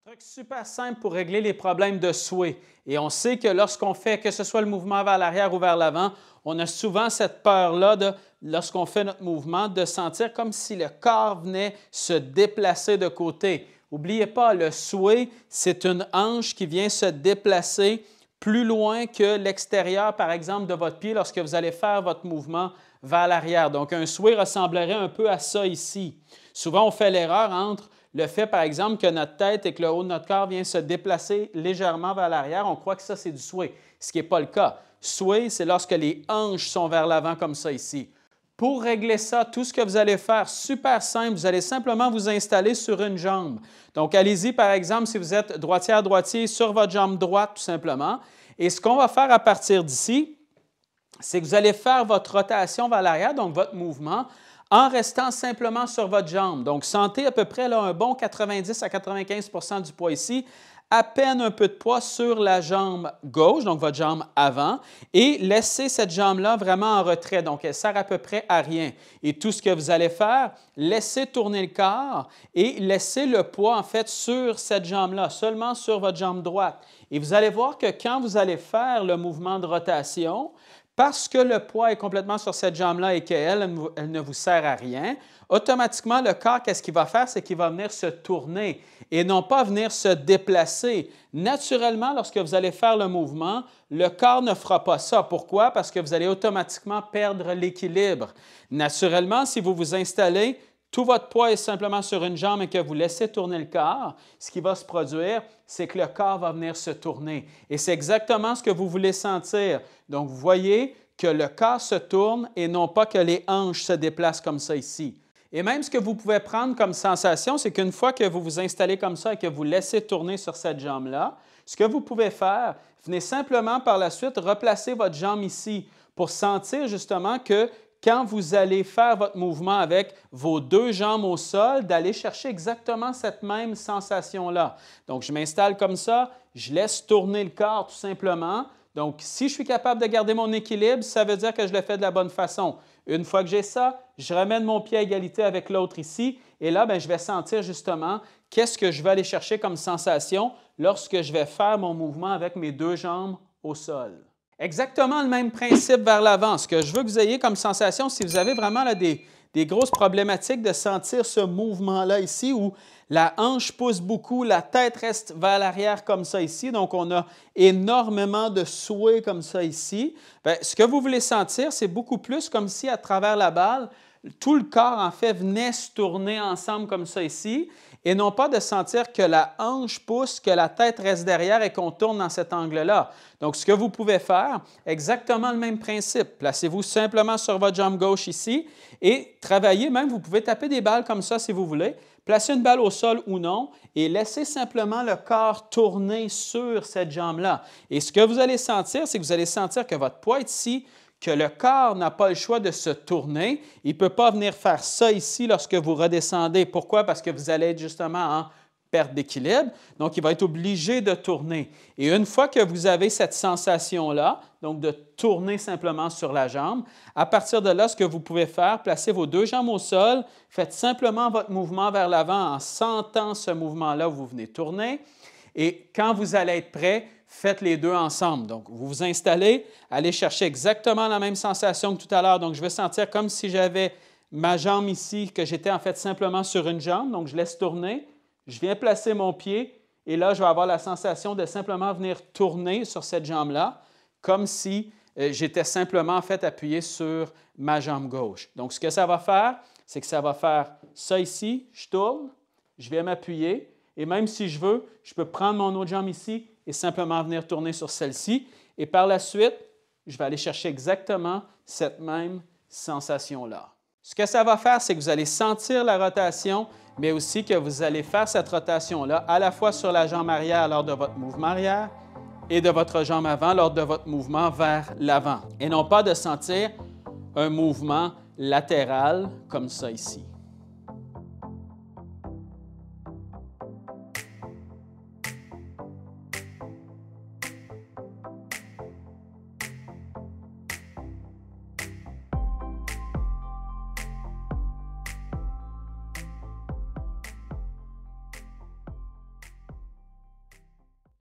Truc super simple pour régler les problèmes de sway. Et on sait que lorsqu'on fait, que ce soit le mouvement vers l'arrière ou vers l'avant, on a souvent cette peur-là, lorsqu'on fait notre mouvement, de sentir comme si le corps venait se déplacer de côté. N'oubliez pas, le sway, c'est une hanche qui vient se déplacer plus loin que l'extérieur, par exemple, de votre pied lorsque vous allez faire votre mouvement vers l'arrière. Donc, un sway ressemblerait un peu à ça ici. Souvent, on fait l'erreur entre le fait, par exemple, que notre tête et que le haut de notre corps vient se déplacer légèrement vers l'arrière. On croit que ça, c'est du sway, ce qui n'est pas le cas. Sway, c'est lorsque les hanches sont vers l'avant comme ça ici. Pour régler ça, tout ce que vous allez faire, super simple, vous allez simplement vous installer sur une jambe. Donc, allez-y, par exemple, si vous êtes droitière-droitier, sur votre jambe droite, tout simplement. Et ce qu'on va faire à partir d'ici, c'est que vous allez faire votre rotation vers l'arrière, donc votre mouvement, en restant simplement sur votre jambe. Donc, sentez à peu près là, un bon 90 à 95 du poids ici, à peine un peu de poids sur la jambe gauche, donc votre jambe avant, et laissez cette jambe-là vraiment en retrait. Donc, elle sert à peu près à rien. Et tout ce que vous allez faire, laissez tourner le corps et laissez le poids, en fait, sur cette jambe-là, seulement sur votre jambe droite. Et vous allez voir que quand vous allez faire le mouvement de rotation, parce que le poids est complètement sur cette jambe-là et qu'elle elle ne vous sert à rien, automatiquement, le corps, qu'est-ce qu'il va faire? C'est qu'il va venir se tourner et non pas venir se déplacer. Naturellement, lorsque vous allez faire le mouvement, le corps ne fera pas ça. Pourquoi? Parce que vous allez automatiquement perdre l'équilibre. Naturellement, si vous vous installez, tout votre poids est simplement sur une jambe et que vous laissez tourner le corps, ce qui va se produire, c'est que le corps va venir se tourner. Et c'est exactement ce que vous voulez sentir. Donc, vous voyez que le corps se tourne et non pas que les hanches se déplacent comme ça ici. Et même ce que vous pouvez prendre comme sensation, c'est qu'une fois que vous vous installez comme ça et que vous laissez tourner sur cette jambe-là, ce que vous pouvez faire, venez simplement par la suite replacer votre jambe ici pour sentir justement que quand vous allez faire votre mouvement avec vos deux jambes au sol, d'aller chercher exactement cette même sensation-là. Donc, je m'installe comme ça, je laisse tourner le corps tout simplement. Donc, si je suis capable de garder mon équilibre, ça veut dire que je le fais de la bonne façon. Une fois que j'ai ça, je ramène mon pied à égalité avec l'autre ici et là, bien, je vais sentir justement qu'est-ce que je vais aller chercher comme sensation lorsque je vais faire mon mouvement avec mes deux jambes au sol. Exactement le même principe vers l'avant. Ce que je veux que vous ayez comme sensation, si vous avez vraiment là, des grosses problématiques de sentir ce mouvement-là ici où la hanche pousse beaucoup, la tête reste vers l'arrière comme ça ici, donc on a énormément de sway comme ça ici. Bien, ce que vous voulez sentir, c'est beaucoup plus comme si à travers la balle, tout le corps en fait venait se tourner ensemble comme ça ici et non pas de sentir que la hanche pousse, que la tête reste derrière et qu'on tourne dans cet angle-là. Donc, ce que vous pouvez faire, exactement le même principe. Placez-vous simplement sur votre jambe gauche ici et travaillez, même vous pouvez taper des balles comme ça si vous voulez. Placez une balle au sol ou non et laissez simplement le corps tourner sur cette jambe-là. Et ce que vous allez sentir, c'est que vous allez sentir que votre poids est ici, que le corps n'a pas le choix de se tourner. Il ne peut pas venir faire ça ici lorsque vous redescendez. Pourquoi? Parce que vous allez être justement en perte d'équilibre. Donc, il va être obligé de tourner. Et une fois que vous avez cette sensation-là, donc de tourner simplement sur la jambe, à partir de là, ce que vous pouvez faire, placez vos deux jambes au sol, faites simplement votre mouvement vers l'avant en sentant ce mouvement-là où vous venez tourner. Et quand vous allez être prêt, faites les deux ensemble. Donc, vous vous installez, allez chercher exactement la même sensation que tout à l'heure. Donc, je vais sentir comme si j'avais ma jambe ici, que j'étais en fait simplement sur une jambe. Donc, je laisse tourner, je viens placer mon pied et là, je vais avoir la sensation de simplement venir tourner sur cette jambe-là, comme si j'étais simplement en fait appuyé sur ma jambe gauche. Donc, ce que ça va faire, c'est que ça va faire ça ici, je tourne, je viens m'appuyer et même si je veux, je peux prendre mon autre jambe ici et simplement venir tourner sur celle-ci. Et par la suite, je vais aller chercher exactement cette même sensation-là. Ce que ça va faire, c'est que vous allez sentir la rotation, mais aussi que vous allez faire cette rotation-là à la fois sur la jambe arrière lors de votre mouvement arrière et de votre jambe avant lors de votre mouvement vers l'avant. Et non pas de sentir un mouvement latéral comme ça ici.